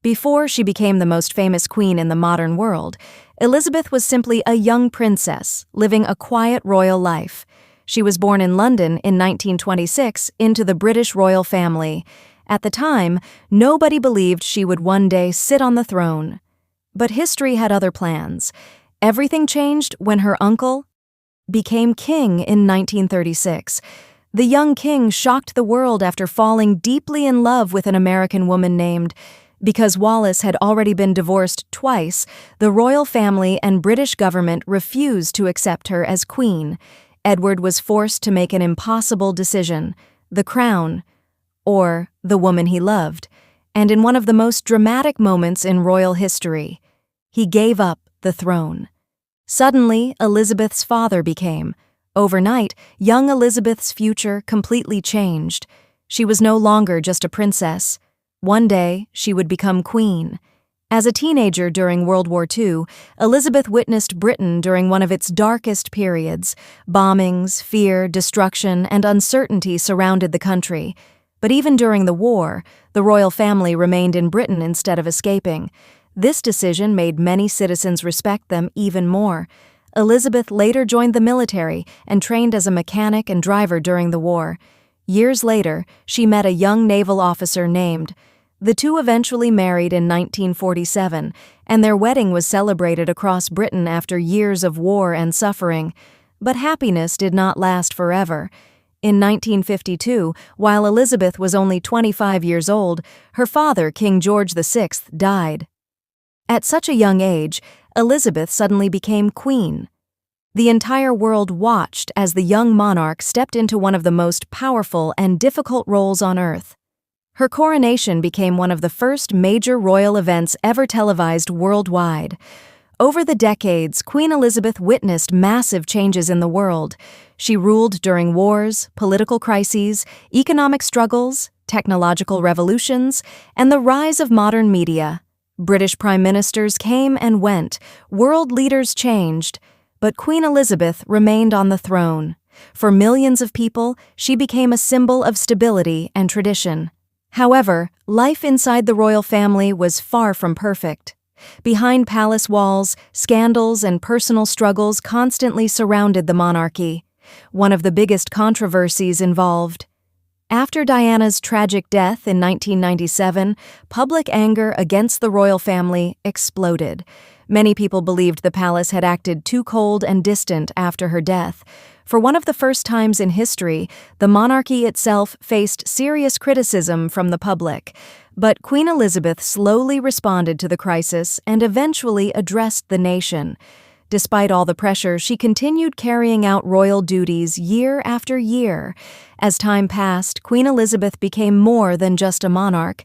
Before she became the most famous queen in the modern world, Elizabeth was simply a young princess living a quiet royal life. She was born in London in 1926 into the British royal family. At the time, nobody believed she would one day sit on the throne. But history had other plans. Everything changed when her uncle became king in 1936. The young king shocked the world after falling deeply in love with an American woman named. Because Wallis had already been divorced twice, the royal family and British government refused to accept her as queen. Edward was forced to make an impossible decision: the crown, or the woman he loved. And in one of the most dramatic moments in royal history, he gave up the throne. Suddenly, Elizabeth's father became. Overnight, young Elizabeth's future completely changed. She was no longer just a princess. One day, she would become queen. As a teenager during World War II, Elizabeth witnessed Britain during one of its darkest periods. Bombings, fear, destruction, and uncertainty surrounded the country. But even during the war, the royal family remained in Britain instead of escaping. This decision made many citizens respect them even more. Elizabeth later joined the military and trained as a mechanic and driver during the war. Years later, she met a young naval officer named. The two eventually married in 1947, and their wedding was celebrated across Britain after years of war and suffering. But happiness did not last forever. In 1952, while Elizabeth was only 25 years old, her father, King George VI, died. At such a young age, Elizabeth suddenly became queen. The entire world watched as the young monarch stepped into one of the most powerful and difficult roles on earth. Her coronation became one of the first major royal events ever televised worldwide. Over the decades, Queen Elizabeth witnessed massive changes in the world. She ruled during wars, political crises, economic struggles, technological revolutions, and the rise of modern media. British prime ministers came and went, world leaders changed, but Queen Elizabeth remained on the throne. For millions of people, she became a symbol of stability and tradition. However, life inside the royal family was far from perfect. Behind palace walls, scandals and personal struggles constantly surrounded the monarchy. One of the biggest controversies involved. After Diana's tragic death in 1997, public anger against the royal family exploded. Many people believed the palace had acted too cold and distant after her death. For one of the first times in history, the monarchy itself faced serious criticism from the public. But Queen Elizabeth slowly responded to the crisis and eventually addressed the nation. Despite all the pressure, she continued carrying out royal duties year after year. As time passed, Queen Elizabeth became more than just a monarch.